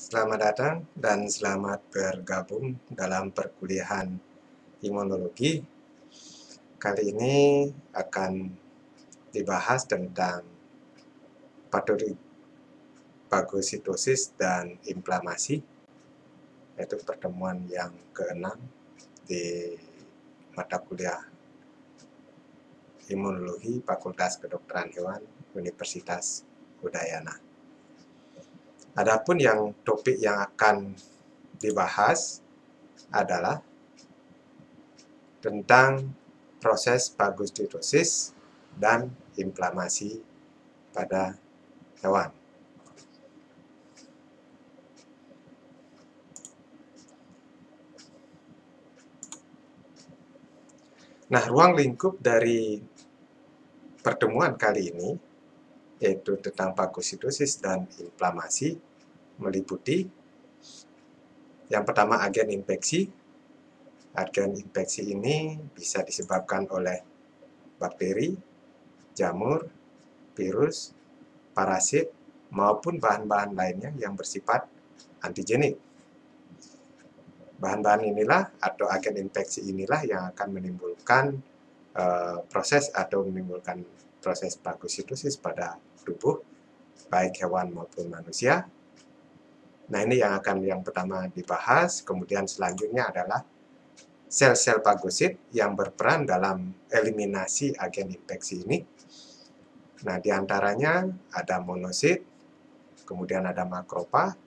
Selamat datang dan selamat bergabung dalam perkuliahan imunologi. Kali ini akan dibahas tentang patofagositosis dan inflamasi, yaitu pertemuan yang ke-6 di mata kuliah imunologi Fakultas Kedokteran Hewan Universitas Udayana. Adapun topik yang akan dibahas adalah tentang proses fagositosis dan inflamasi pada hewan. Nah, ruang lingkup dari pertemuan kali ini, yaitu tentang fagositosis dan inflamasi, meliputi yang pertama agen infeksi. Agen infeksi ini bisa disebabkan oleh bakteri, jamur, virus, parasit, maupun bahan-bahan lainnya yang bersifat antigenik. Bahan-bahan inilah atau agen infeksi inilah yang akan menimbulkan menimbulkan proses fagositosis pada tubuh, baik hewan maupun manusia. Nah, ini yang pertama dibahas. Kemudian selanjutnya adalah sel-sel fagosit yang berperan dalam eliminasi agen infeksi ini. Nah, diantaranya ada monosit, kemudian ada makrofag,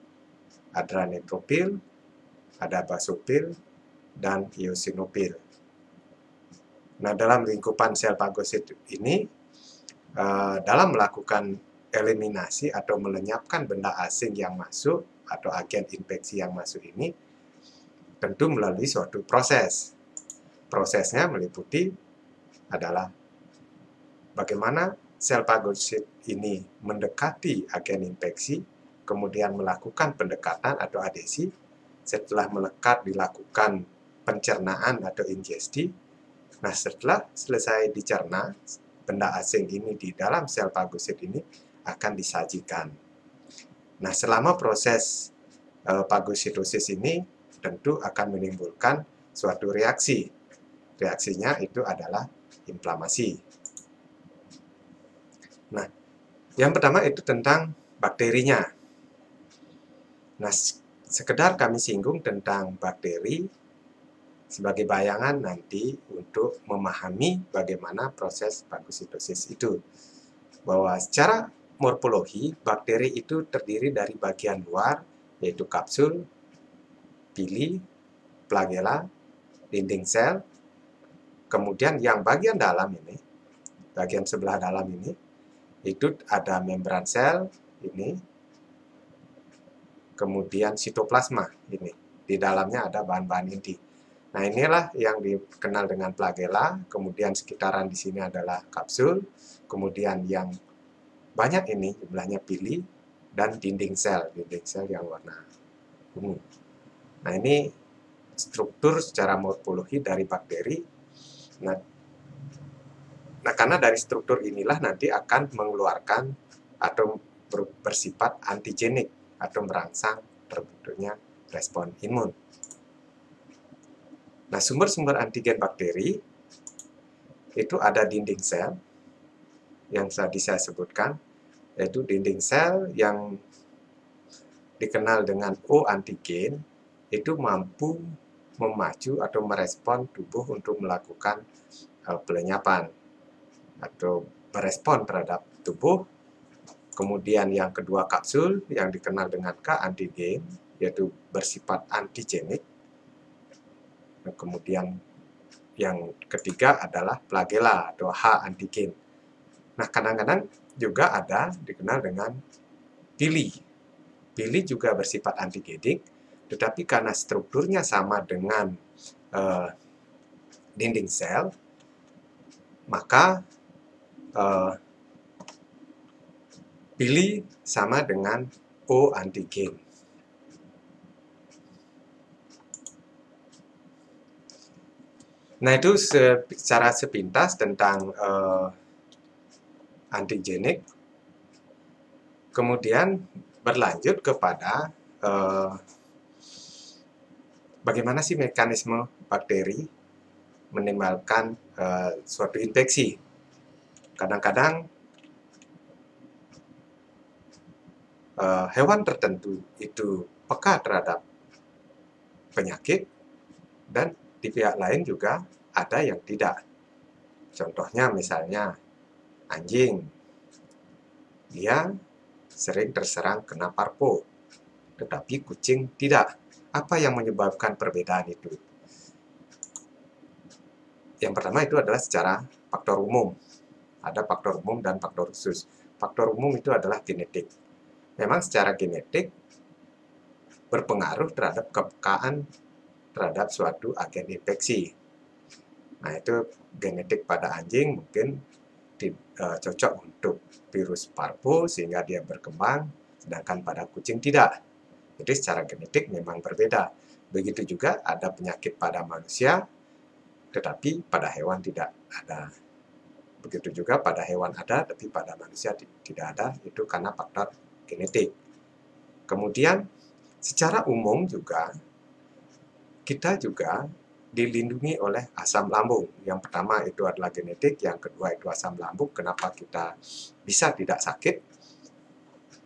ada neutrofil, ada basofil, dan eosinofil. Nah, dalam lingkupan sel fagosit ini, dalam melakukan eliminasi atau melenyapkan benda asing yang masuk atau agen infeksi yang masuk ini, tentu melalui suatu proses. Prosesnya meliputi adalah bagaimana sel fagosit ini mendekati agen infeksi, kemudian melakukan pendekatan atau adhesi. Setelah melekat dilakukan pencernaan atau ingesti. Nah, setelah selesai dicerna, benda asing ini di dalam sel fagosit ini akan disajikan. Nah, selama proses fagositosis ini tentu akan menimbulkan suatu reaksi. Reaksinya itu adalah inflamasi. Nah, yang pertama itu tentang bakterinya. Nah, sekedar kami singgung tentang bakteri sebagai bayangan nanti untuk memahami bagaimana proses fagositosis itu. Bahwa secara morfologi, bakteri itu terdiri dari bagian luar, yaitu kapsul, pili, flagela, dinding sel, kemudian yang bagian dalam ini, bagian sebelah dalam ini, itu ada membran sel, ini, kemudian sitoplasma, ini. Di dalamnya ada bahan-bahan inti. Nah, inilah yang dikenal dengan flagela, kemudian sekitaran di sini adalah kapsul, kemudian yang banyak ini jumlahnya pili, dan dinding sel yang warna ungu. Nah, ini struktur secara morfologi dari bakteri. Nah, karena dari struktur inilah nanti akan mengeluarkan atau bersifat antigenik atau merangsang terbentuknya respon imun. Nah, sumber-sumber antigen bakteri itu ada dinding sel yang tadi saya sebutkan, yaitu dinding sel yang dikenal dengan O antigen itu mampu memacu atau merespon tubuh untuk melakukan pelenyapan atau merespon terhadap tubuh. Kemudian yang kedua kapsul yang dikenal dengan K antigen, yaitu bersifat antigenik. Kemudian yang ketiga adalah flagela atau H antigen. Nah, kadang-kadang juga ada dikenal dengan pili. Pili juga bersifat antigenik, tetapi karena strukturnya sama dengan dinding sel, maka pili sama dengan O antigen. Nah, itu secara sepintas tentang antigenik. Kemudian berlanjut kepada bagaimana sih mekanisme bakteri menimbulkan suatu infeksi. Kadang-kadang hewan tertentu itu peka terhadap penyakit, dan di pihak lain juga ada yang tidak. Contohnya misalnya anjing, dia sering terserang kena parvo, tetapi kucing tidak. Apa yang menyebabkan perbedaan itu? Yang pertama itu adalah secara faktor umum. Ada faktor umum dan faktor khusus. Faktor umum itu adalah genetik. Memang secara genetik berpengaruh terhadap kepekaan terhadap suatu agen infeksi. Nah, itu genetik pada anjing mungkin cocok untuk virus parvo sehingga dia berkembang, sedangkan pada kucing tidak. Jadi secara genetik memang berbeda. Begitu juga ada penyakit pada manusia, tetapi pada hewan tidak ada. Begitu juga pada hewan ada, tapi pada manusia tidak ada, itu karena faktor genetik. Kemudian, secara umum juga, kita juga dilindungi oleh asam lambung. Yang pertama itu adalah genetik, yang kedua itu asam lambung. Kenapa kita bisa tidak sakit?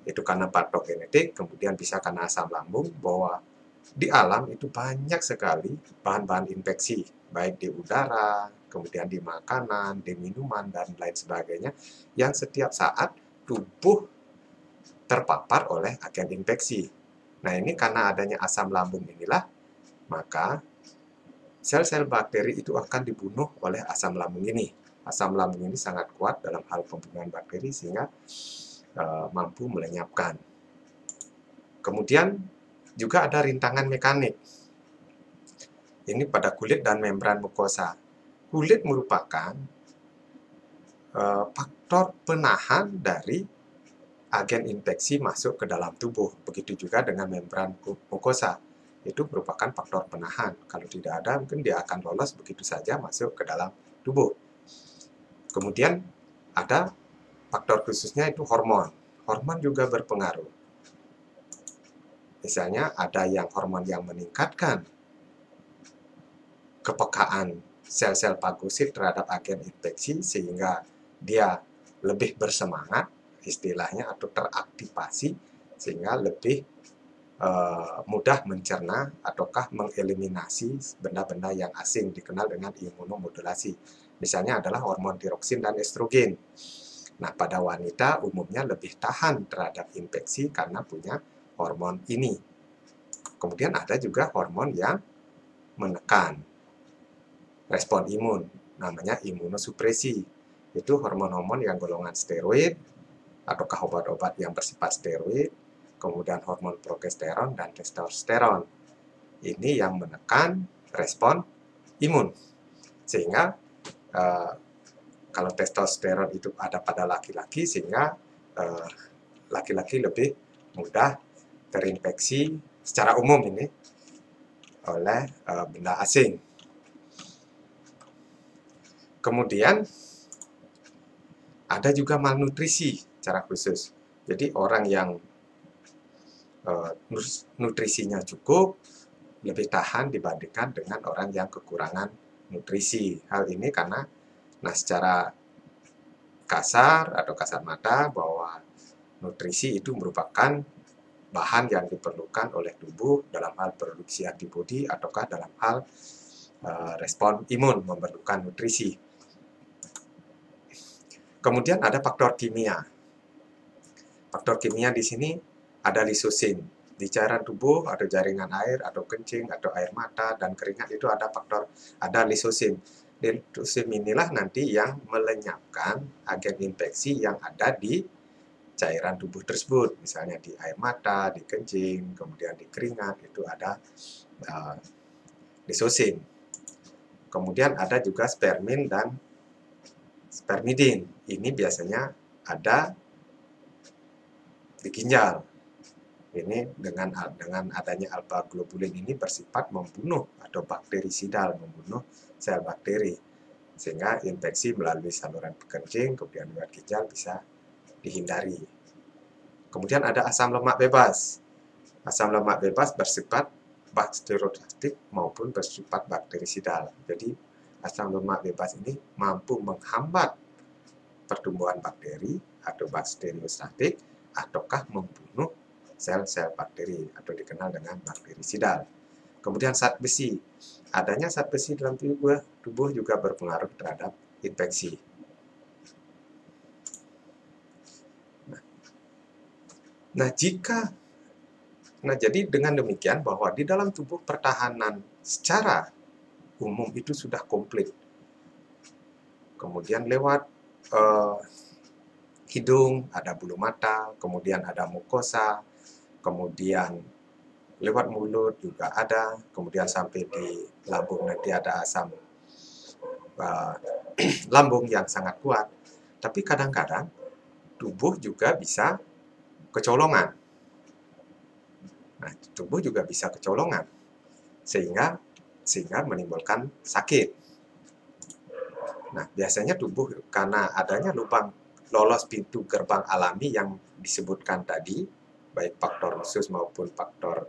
Itu karena faktor genetik, kemudian bisa karena asam lambung, bahwa di alam itu banyak sekali bahan-bahan infeksi, baik di udara, kemudian di makanan, di minuman, dan lain sebagainya, yang setiap saat tubuh terpapar oleh agen infeksi. Nah, ini karena adanya asam lambung inilah, maka sel-sel bakteri itu akan dibunuh oleh asam lambung ini. Asam lambung ini sangat kuat dalam hal pembunuhan bakteri sehingga mampu melenyapkan. Kemudian juga ada rintangan mekanik. Ini pada kulit dan membran mukosa. Kulit merupakan faktor penahan dari agen infeksi masuk ke dalam tubuh. Begitu juga dengan membran mukosa. Itu merupakan faktor penahan. Kalau tidak ada, mungkin dia akan lolos begitu saja masuk ke dalam tubuh. Kemudian ada faktor khususnya itu hormon. Hormon juga berpengaruh. Misalnya ada yang hormon yang meningkatkan kepekaan sel-sel fagosit terhadap agen infeksi sehingga dia lebih bersemangat, istilahnya, atau teraktivasi sehingga lebih mudah mencerna ataukah mengeliminasi benda-benda yang asing, dikenal dengan imunomodulasi. Misalnya adalah hormon tiroksin dan estrogen. Nah, pada wanita umumnya lebih tahan terhadap infeksi karena punya hormon ini. Kemudian ada juga hormon yang menekan respon imun, namanya imunosupresi. Itu hormon-hormon yang golongan steroid, ataukah obat-obat yang bersifat steroid, kemudian hormon progesteron dan testosteron. Ini yang menekan respon imun. Sehingga kalau testosteron itu ada pada laki-laki, sehingga laki-laki lebih mudah terinfeksi secara umum ini oleh benda asing. Kemudian ada juga malnutrisi secara khusus. Jadi orang yang nutrisinya cukup lebih tahan dibandingkan dengan orang yang kekurangan nutrisi. Hal ini karena secara kasar atau kasat mata bahwa nutrisi itu merupakan bahan yang diperlukan oleh tubuh dalam hal produksi antibodi ataukah dalam hal respon imun memerlukan nutrisi. Kemudian ada faktor kimia. Faktor kimia di sini ada lisosin. Di cairan tubuh ada jaringan air atau kencing atau air mata dan keringat itu ada lisosin. Lisosin inilah nanti yang melenyapkan agen infeksi yang ada di cairan tubuh tersebut. Misalnya di air mata, di kencing, kemudian di keringat itu ada lisosin. Kemudian ada juga spermin dan spermidin. Ini biasanya ada di ginjal. Ini dengan adanya alfa globulin ini bersifat membunuh atau bakterisidal, membunuh sel bakteri. Sehingga infeksi melalui saluran kencing, kemudian lewat ginjal bisa dihindari. Kemudian ada asam lemak bebas. Asam lemak bebas bersifat bakteriostatik maupun bersifat bakterisidal. Jadi asam lemak bebas ini mampu menghambat pertumbuhan bakteri atau bakteriostatik ataukah membunuh sel-sel bakteri atau dikenal dengan bakterisidal. Kemudian zat besi. Adanya zat besi dalam tubuh juga berpengaruh terhadap infeksi. Jadi dengan demikian bahwa di dalam tubuh pertahanan secara umum itu sudah komplit. Kemudian lewat hidung ada bulu mata, kemudian ada mukosa, kemudian lewat mulut juga ada, kemudian sampai di lambung nanti ada asam lambung yang sangat kuat. Tapi kadang-kadang tubuh juga bisa kecolongan. Nah, tubuh juga bisa kecolongan sehingga menimbulkan sakit. Nah, biasanya tubuh karena adanya lubang lolos pintu gerbang alami yang disebutkan tadi, baik faktor khusus maupun faktor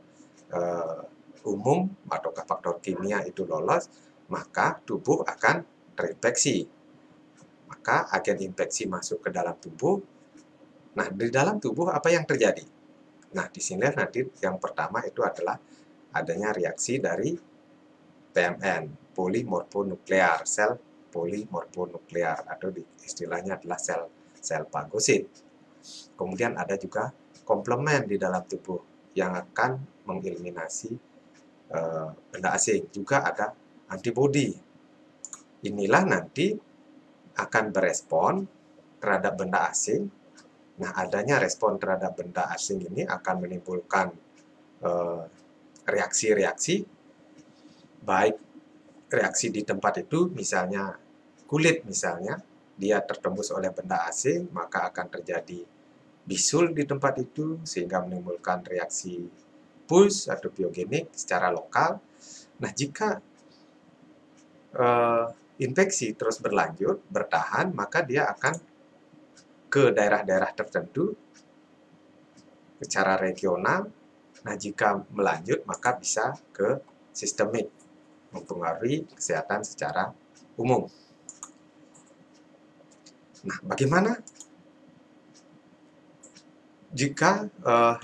umum ataukah faktor kimia itu lolos, maka tubuh akan terinfeksi. Maka agen infeksi masuk ke dalam tubuh. Nah, di dalam tubuh apa yang terjadi? Nah, di sini nanti yang pertama itu adalah adanya reaksi dari PMN, polimorfonuklear, sel polimorfonuklear, atau istilahnya adalah sel fagosit. Kemudian ada juga komplement di dalam tubuh yang akan mengeliminasi benda asing. Juga ada antibodi. Inilah nanti akan berespon terhadap benda asing. Nah, adanya respon terhadap benda asing ini akan menimbulkan reaksi-reaksi, baik reaksi di tempat itu, misalnya kulit misalnya, dia tertembus oleh benda asing, maka akan terjadi bisul di tempat itu, sehingga menimbulkan reaksi pus atau biogenik secara lokal. Nah, jika infeksi terus berlanjut, bertahan, maka dia akan ke daerah-daerah tertentu secara regional. Nah, jika melanjut maka bisa ke sistemik, mempengaruhi kesehatan secara umum. Nah, bagaimana jika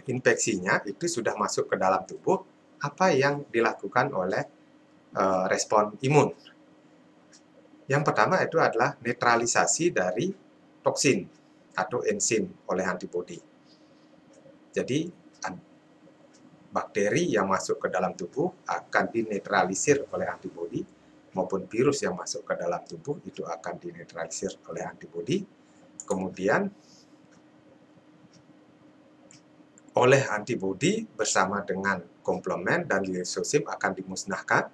infeksinya itu sudah masuk ke dalam tubuh? Apa yang dilakukan oleh respon imun? Yang pertama itu adalah netralisasi dari toksin atau enzim oleh antibodi. Jadi bakteri yang masuk ke dalam tubuh akan dinetralisir oleh antibodi, maupun virus yang masuk ke dalam tubuh itu akan dinetralisir oleh antibodi. Kemudian oleh antibodi bersama dengan komplement dan lisosim akan dimusnahkan.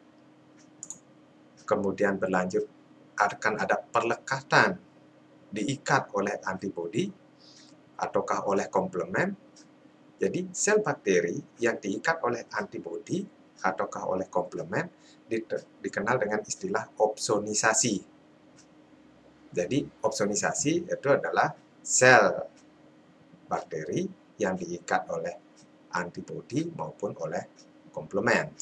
Kemudian berlanjut akan ada perlekatan, diikat oleh antibodi ataukah oleh komplement. Jadi sel bakteri yang diikat oleh antibodi ataukah oleh komplement dikenal dengan istilah opsonisasi. Jadi opsonisasi itu adalah sel bakteri yang diikat oleh antibodi maupun oleh komplement.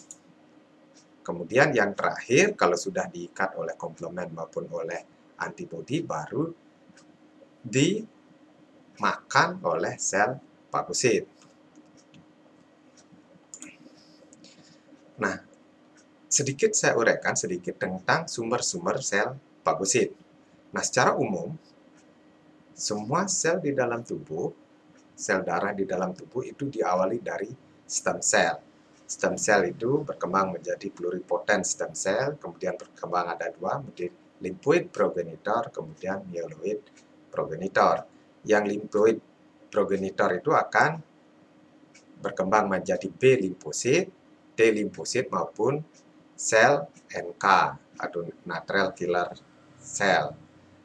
Kemudian yang terakhir, kalau sudah diikat oleh komplement maupun oleh antibodi, baru dimakan oleh sel fagosit. Nah, sedikit saya uraikan sedikit tentang sumber-sumber sel fagosit. Nah, secara umum, semua sel di dalam tubuh, sel darah di dalam tubuh itu diawali dari stem cell. Stem cell itu berkembang menjadi pluripotent stem cell, kemudian berkembang ada dua, menjadi lymphoid progenitor, kemudian myeloid progenitor. Yang lymphoid progenitor itu akan berkembang menjadi B limfosit, T limfosit maupun sel NK atau natural killer cell.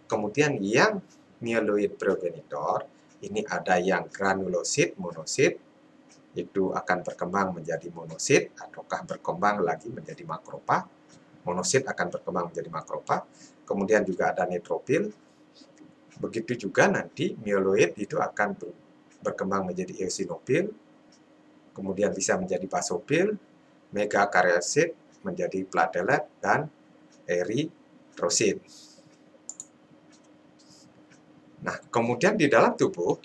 Kemudian yang myeloid progenitor ini ada yang granulosit, monosit, itu akan berkembang menjadi monosit ataukah berkembang lagi menjadi makrofag. Monosit akan berkembang menjadi makrofag. Kemudian juga ada neutrofil. Begitu juga nanti myeloid itu akan berkembang menjadi eosinofil. kemudian bisa menjadi basophil, megakaryosit menjadi platelet, dan eritrosit. Nah, kemudian di dalam tubuh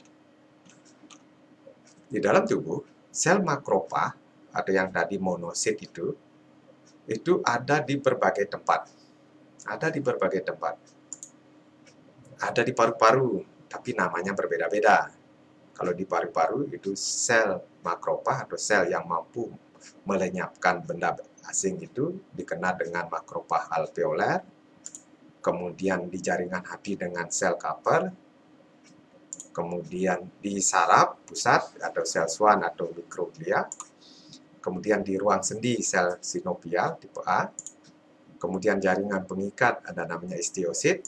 sel makrofag atau yang tadi monosit itu ada di berbagai tempat. Ada di berbagai tempat. Ada di paru-paru, tapi namanya berbeda-beda. Kalau di paru-paru itu sel makrofag atau sel yang mampu melenyapkan benda asing itu dikenal dengan makrofag alveoler. Kemudian di jaringan hati dengan sel Kaper. Kemudian di saraf pusat atau sel Schwann atau mikroglia. Kemudian di ruang sendi sel sinovial tipe A. Kemudian jaringan pengikat ada namanya istiosit.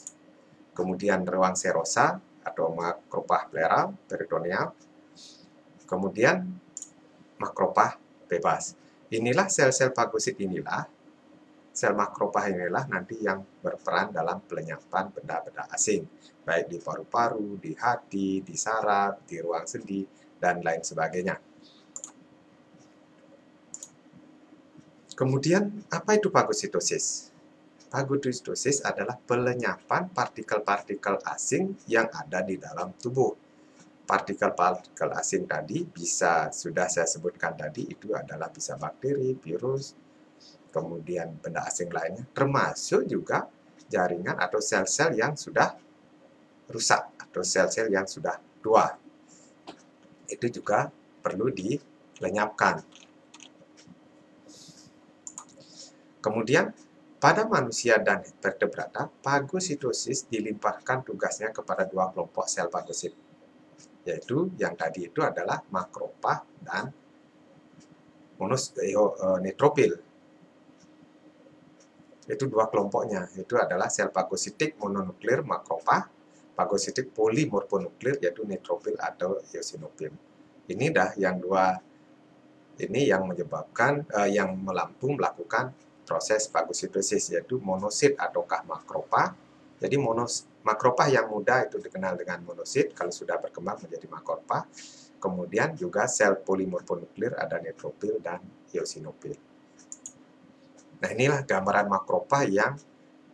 Kemudian ruang serosa atau makrofag pleural peritoneal. Kemudian makrofag bebas. Inilah sel-sel fagosit inilah, sel makrofag inilah nanti yang berperan dalam pelenyapan benda-benda asing, baik di paru-paru, di hati, di saraf, di ruang sendi, dan lain sebagainya. Kemudian, apa itu fagositosis? Fagositosis adalah pelenyapan partikel-partikel asing yang ada di dalam tubuh. Partikel-partikel asing tadi bisa, sudah saya sebutkan tadi, itu adalah bisa bakteri, virus, kemudian benda asing lainnya, termasuk juga jaringan atau sel-sel yang sudah rusak atau sel-sel yang sudah tua. Itu juga perlu dilenyapkan. Kemudian, pada manusia dan vertebrata, fagositosis dilimpahkan tugasnya kepada dua kelompok sel fagosit, yaitu yang tadi itu adalah makrofag dan neutrofil. Itu dua kelompoknya, itu adalah sel fagositik mononuklear makrofag, fagositik polimorfonuklear yaitu neutrofil atau eosinofil. Ini dah yang dua ini yang menyebabkan yang melakukan proses fagositosis, yaitu monosit ataukah makrofag. Jadi makrofag yang muda itu dikenal dengan monosit, kalau sudah berkembang menjadi makrofag. Kemudian juga sel polimorfonuklear ada neutrofil dan eosinofil. Nah, inilah gambaran makrofag yang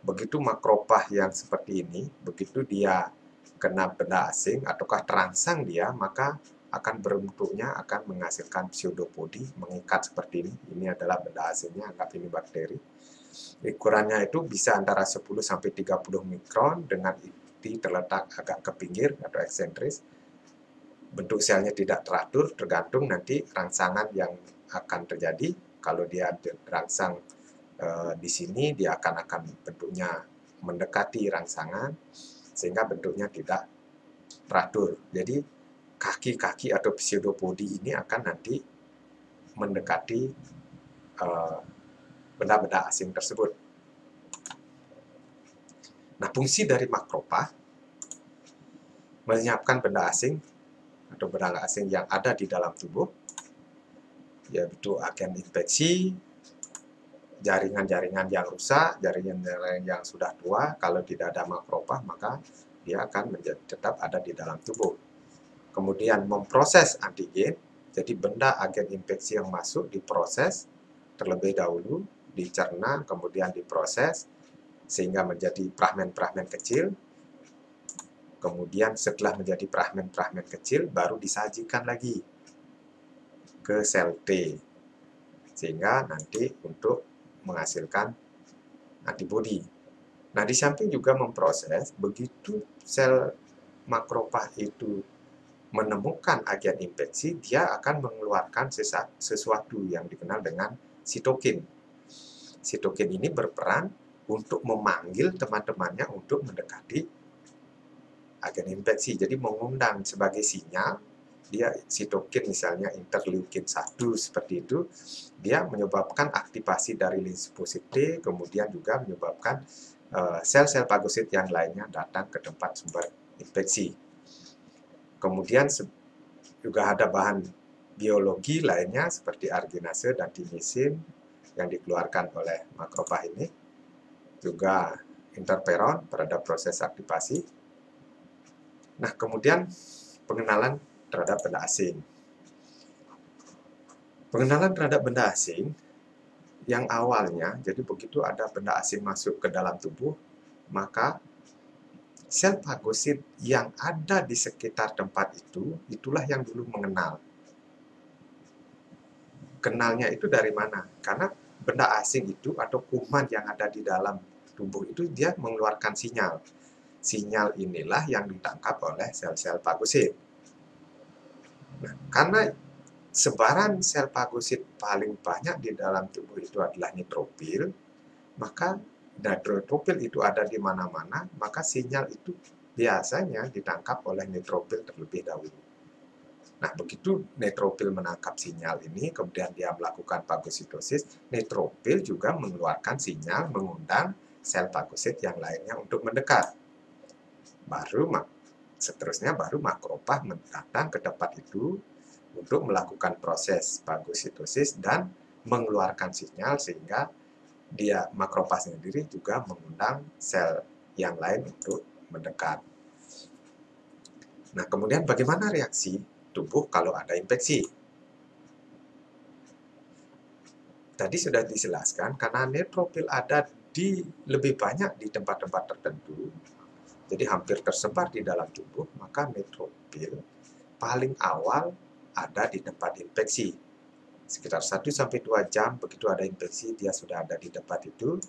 begitu makrofag yang seperti ini, begitu dia kena benda asing ataukah terangsang dia, maka akan berbentuknya akan menghasilkan pseudopodi, mengikat seperti ini. Ini adalah benda asingnya, anggap ini bakteri. Ukurannya itu bisa antara 10 sampai 30 mikron dengan inti terletak agak ke pinggir atau eksentris. Bentuk selnya tidak teratur, tergantung nanti rangsangan yang akan terjadi. Kalau dia terangsang di sini, dia akan bentuknya mendekati rangsangan sehingga bentuknya tidak teratur. Jadi kaki-kaki atau pseudopodi ini akan nanti mendekati benda-benda asing tersebut. Nah, fungsi dari makrofag melenyapkan benda asing atau benda asing yang ada di dalam tubuh, yaitu agen infeksi, jaringan-jaringan yang rusak, jaringan-jaringan yang sudah tua. Kalau tidak ada makrofag, maka dia akan tetap ada di dalam tubuh. Kemudian memproses antigen, jadi benda agen infeksi yang masuk diproses terlebih dahulu, dicerna, kemudian diproses, sehingga menjadi fragmen-fragmen kecil. Kemudian setelah menjadi fragmen-fragmen kecil, baru disajikan lagi ke sel T, sehingga nanti untuk menghasilkan antibodi. Nah, di samping juga memproses, begitu sel makrofag itu menemukan agen infeksi, dia akan mengeluarkan sesuatu yang dikenal dengan sitokin. Sitokin ini berperan untuk memanggil teman-temannya untuk mendekati agen infeksi. Jadi mengundang sebagai sinyal, dia sitokin misalnya interleukin 1 seperti itu, dia menyebabkan aktivasi dari limfosit T, kemudian juga menyebabkan sel-sel fagosit yang lainnya datang ke tempat sumber infeksi. Kemudian juga ada bahan biologi lainnya seperti arginase dan timisin yang dikeluarkan oleh makrofag ini. Juga interferon terhadap proses aktivasi. Nah, kemudian pengenalan terhadap benda asing. Pengenalan terhadap benda asing yang awalnya, jadi begitu ada benda asing masuk ke dalam tubuh, maka sel fagosit yang ada di sekitar tempat itu, itulah yang dulu mengenal. Kenalnya itu dari mana? Karena benda asing itu atau kuman yang ada di dalam tubuh itu dia mengeluarkan sinyal. Sinyal inilah yang ditangkap oleh sel-sel fagosit. Nah, karena sebaran sel fagosit paling banyak di dalam tubuh itu adalah neutrofil, maka neutrofil itu ada di mana-mana, maka sinyal itu biasanya ditangkap oleh neutrofil terlebih dahulu. Nah, begitu neutrofil menangkap sinyal ini, kemudian dia melakukan fagositosis, neutrofil juga mengeluarkan sinyal mengundang sel fagosit yang lainnya untuk mendekat. Seterusnya baru makrofag datang ke tempat itu untuk melakukan proses fagositosis dan mengeluarkan sinyal sehingga dia makrofag sendiri juga mengundang sel yang lain untuk mendekat. Nah, kemudian bagaimana reaksi tubuh kalau ada infeksi? Tadi sudah dijelaskan, karena neutrofil ada lebih banyak di tempat-tempat tertentu, jadi hampir tersebar di dalam tubuh, maka neutrofil paling awal ada di tempat infeksi. Sekitar 1-2 jam begitu ada infeksi, dia sudah ada di tempat itu.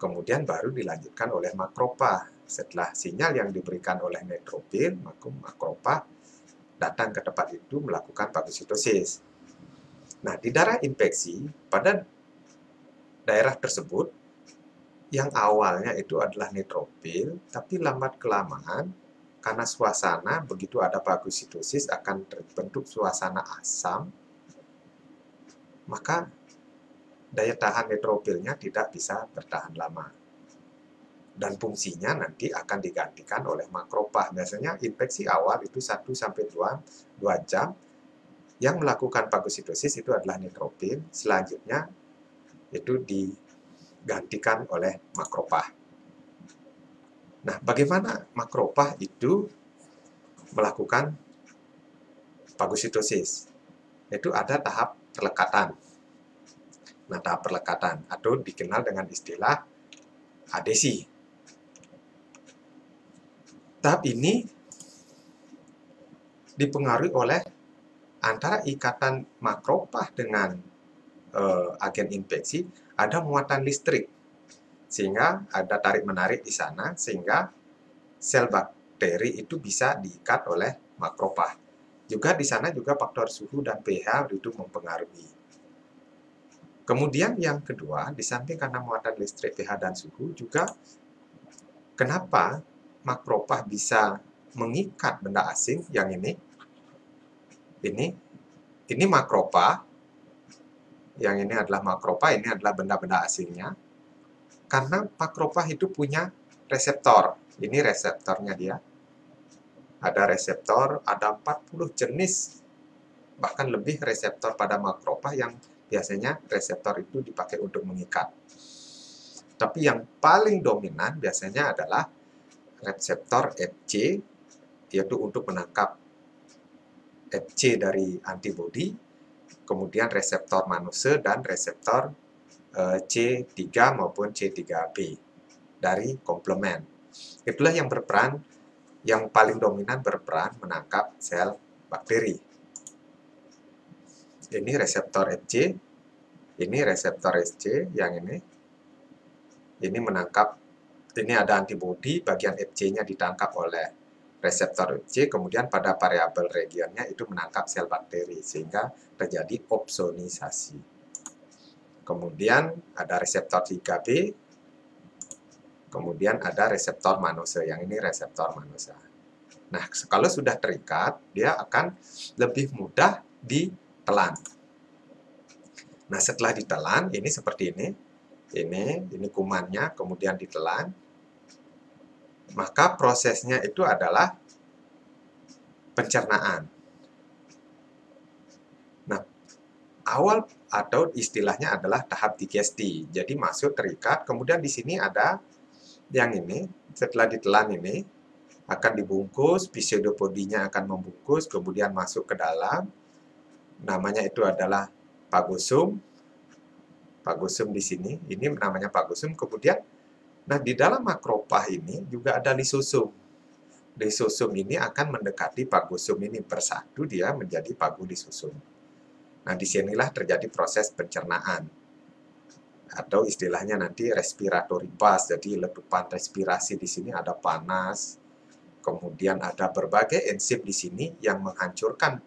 Kemudian baru dilanjutkan oleh makrofag. Setelah sinyal yang diberikan oleh neutrofil, maka makrofag datang ke tempat itu melakukan fagositosis. Nah, di daerah infeksi, pada daerah tersebut, yang awalnya itu adalah neutrofil, tapi lambat-kelamaan, karena suasana, begitu ada fagositosis, akan terbentuk suasana asam, maka daya tahan neutrofilnya tidak bisa bertahan lama. Dan fungsinya nanti akan digantikan oleh makrofag. Biasanya infeksi awal itu 1-2 jam, yang melakukan fagositosis itu adalah neutrofil, selanjutnya itu digantikan oleh makrofag. Nah, bagaimana makrofag itu melakukan fagositosis? Itu ada tahap perlekatan. Nah, tahap perlekatan atau dikenal dengan istilah adesi. Tahap ini dipengaruhi oleh antara ikatan makrofag dengan agen infeksi, ada muatan listrik, sehingga ada tarik-menarik di sana, sehingga sel bakteri itu bisa diikat oleh makrofag. Juga di sana juga faktor suhu dan pH itu mempengaruhi. Kemudian yang kedua, di samping karena muatan listrik, pH, dan suhu, juga kenapa makrofag bisa mengikat benda asing yang ini makrofag, yang ini adalah makrofag, ini adalah benda-benda asingnya. Karena makrofag itu punya reseptor. Ini reseptornya dia. Ada reseptor, ada 40 jenis, bahkan lebih reseptor pada makrofag yang biasanya reseptor itu dipakai untuk mengikat. Tapi yang paling dominan biasanya adalah reseptor Fc, yaitu untuk menangkap Fc dari antibodi, kemudian reseptor Mannose dan reseptor C3 maupun C3b dari komplement. Itulah yang berperan, yang paling dominan berperan menangkap sel bakteri. Ini reseptor Fc, ini reseptor Fc yang ini menangkap, ini ada antibodi, bagian Fc-nya ditangkap oleh reseptor Fc, kemudian pada variabel regionnya itu menangkap sel bakteri, sehingga terjadi opsonisasi. Kemudian ada reseptor 3b, kemudian ada reseptor Mannose, yang ini reseptor Mannose. Nah, kalau sudah terikat, dia akan lebih mudah ditelan. Nah, setelah ditelan, ini seperti ini. Ini kumannya, kemudian ditelan. Maka prosesnya itu adalah pencernaan. Nah, awal atau istilahnya adalah tahap digesti. Jadi masuk terikat, kemudian di sini ada yang ini, setelah ditelan ini, akan dibungkus, pseudopodinya akan membungkus, kemudian masuk ke dalam. namanya itu adalah pagosum. Pagosum di sini, ini namanya pagosum. Kemudian, nah di dalam makropah ini juga ada lisosum. Lisosum ini akan mendekati pagosum ini bersatu, dia menjadi pagulisosum. Nah, disinilah terjadi proses pencernaan. Atau istilahnya nanti respiratory bus, jadi letupan respirasi di sini ada panas, kemudian ada berbagai enzim di sini yang menghancurkan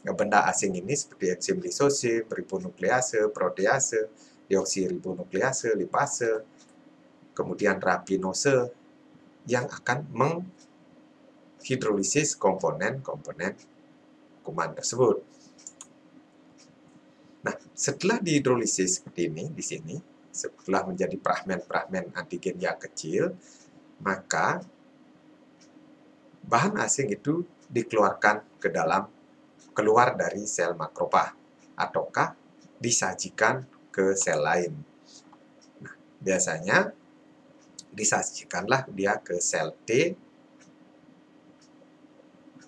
benda asing ini seperti enzim lisosim, ribonuklease, protease, deoksiribonuklease, lipase, kemudian rapinose yang akan menghidrolisis komponen-komponen kuman tersebut. Nah, setelah dihidrolisis seperti ini di sini, setelah menjadi fragmen-fragmen antigen yang kecil, maka bahan asing itu dikeluarkan keluar dari sel makrofag ataukah disajikan ke sel lain. Nah, biasanya disajikanlah dia ke sel T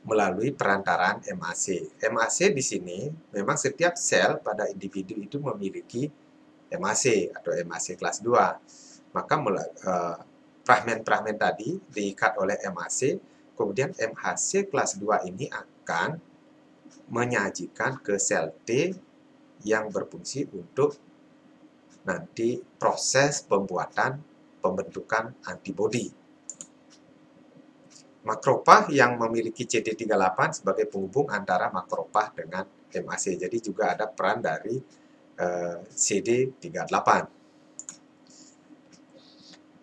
melalui perantaraan MAC. MAC di sini memang setiap sel pada individu itu memiliki MAC atau MAC kelas 2. Maka fragmen-fragmen tadi diikat oleh MAC, kemudian MHC kelas 2 ini akan menyajikan ke sel T yang berfungsi untuk nanti proses pembentukan antibodi. Makrofag yang memiliki CD38 sebagai penghubung antara makrofag dengan MAC. Jadi juga ada peran dari CD38.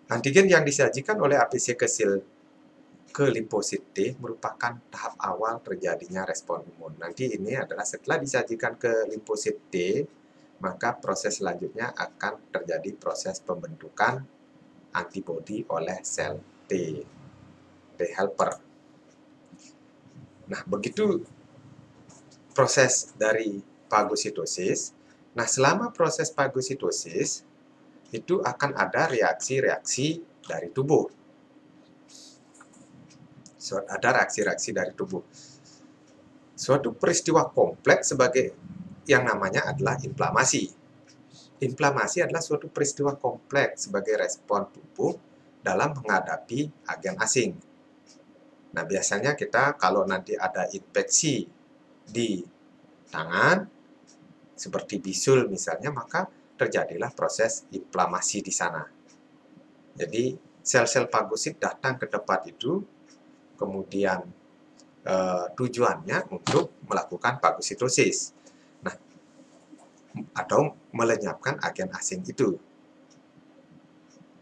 Antigen yang disajikan oleh APC ke limfosit T merupakan tahap awal terjadinya respon imun. Nanti ini adalah setelah disajikan ke limfosit T, maka proses selanjutnya akan terjadi proses pembentukan antibodi oleh sel T helper. Nah, begitu proses dari fagositosis. Nah, selama proses fagositosis itu akan ada reaksi-reaksi dari tubuh. Ada reaksi-reaksi dari tubuh. Suatu peristiwa kompleks sebagai yang namanya adalah inflamasi. Inflamasi adalah suatu peristiwa kompleks sebagai respon tubuh dalam menghadapi agen asing. Nah, biasanya kita kalau nanti ada infeksi di tangan, seperti bisul misalnya, maka terjadilah proses inflamasi di sana. Jadi, sel-sel fagosit datang ke tempat itu, kemudian tujuannya untuk melakukan fagositosis. Nah, atau melenyapkan agen asing itu.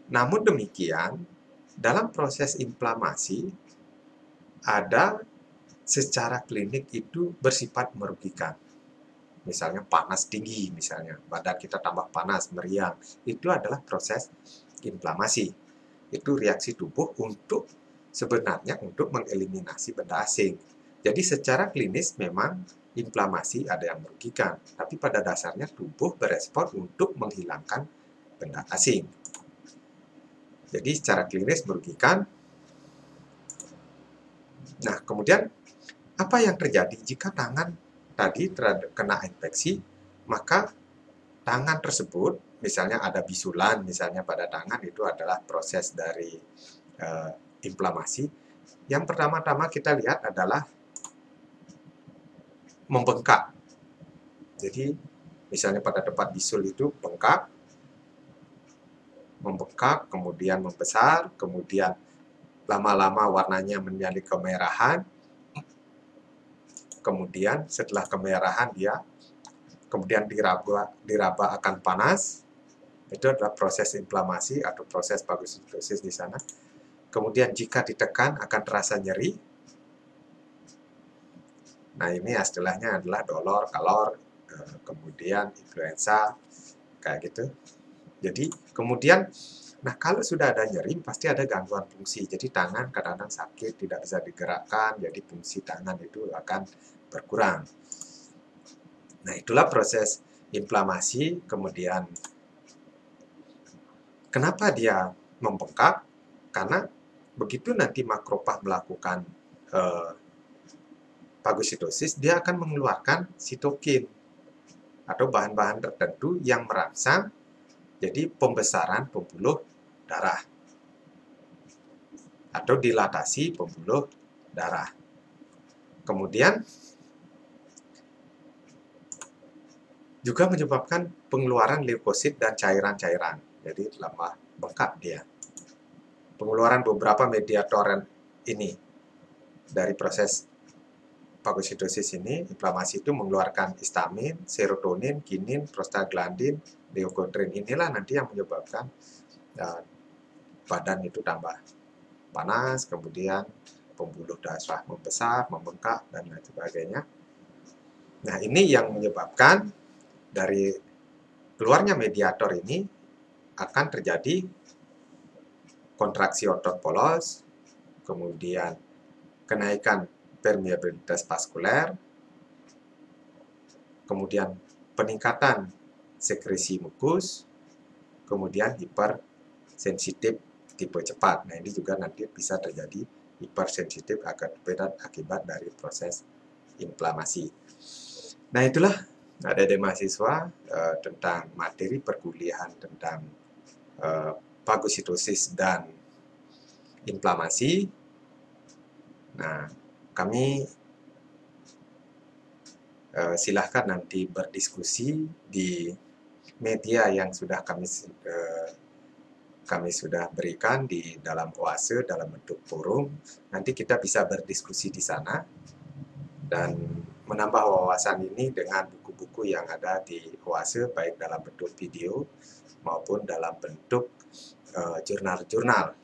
Namun demikian, dalam proses inflamasi, ada secara klinik itu bersifat merugikan. Misalnya panas tinggi, misalnya badan kita tambah panas, meriang. Itu adalah proses inflamasi. Itu reaksi tubuh sebenarnya untuk mengeliminasi benda asing. Jadi secara klinis memang inflamasi ada yang merugikan. Tapi pada dasarnya tubuh berespon untuk menghilangkan benda asing. Jadi secara klinis merugikan. Nah, kemudian apa yang terjadi jika tangan tadi terkena infeksi, maka tangan tersebut, misalnya ada bisulan, misalnya pada tangan itu adalah proses dari inflamasi. Yang pertama-tama kita lihat adalah membengkak. Jadi, misalnya pada tempat bisul itu bengkak, membengkak, kemudian membesar, kemudian lama-lama warnanya menjadi kemerahan, kemudian setelah kemerahan dia kemudian diraba akan panas. Itu adalah proses inflamasi atau proses fagositosis di sana. Kemudian jika ditekan akan terasa nyeri. Nah, ini istilahnya adalah dolor, kalor, kemudian influenza, kayak gitu. Jadi kemudian, nah kalau sudah ada nyeri pasti ada gangguan fungsi. Jadi tangan kadang-kadang sakit, tidak bisa digerakkan, jadi fungsi tangan itu akan berkurang. Nah, itulah proses inflamasi. Kemudian kenapa dia membengkak? Karena begitu nanti makrofag melakukan fagositosis, dia akan mengeluarkan sitokin atau bahan-bahan tertentu yang merangsang jadi pembesaran pembuluh darah atau dilatasi pembuluh darah. Kemudian juga menyebabkan pengeluaran leukosit dan cairan-cairan. Jadi lemah bengkak dia. Pengeluaran beberapa mediator ini dari proses fagositosis ini, inflamasi itu mengeluarkan histamin, serotonin, kinin, prostaglandin, leukotriene. Inilah nanti yang menyebabkan badan itu tambah panas, kemudian pembuluh darah membesar, membengkak, dan lain sebagainya. Nah, ini yang menyebabkan dari keluarnya mediator ini akan terjadi kontraksi otot polos, kemudian kenaikan permeabilitas vaskuler, kemudian peningkatan sekresi mukus, kemudian hipersensitif tipe cepat. Nah, ini juga nanti bisa terjadi hipersensitif akibat dari proses inflamasi. Nah, itulah adik-adik mahasiswa tentang materi perkuliahan tentang fagositosis dan inflamasi. Nah, kami silahkan nanti berdiskusi di media yang sudah kami sudah berikan di dalam OASE dalam bentuk forum. Nanti kita bisa berdiskusi di sana dan menambah wawasan ini dengan buku-buku yang ada di OASE, baik dalam bentuk video maupun dalam bentuk jurnal-jurnal.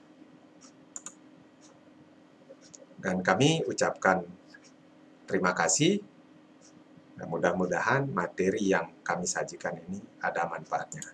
Dan kami ucapkan terima kasih. Mudah-mudahan materi yang kami sajikan ini ada manfaatnya.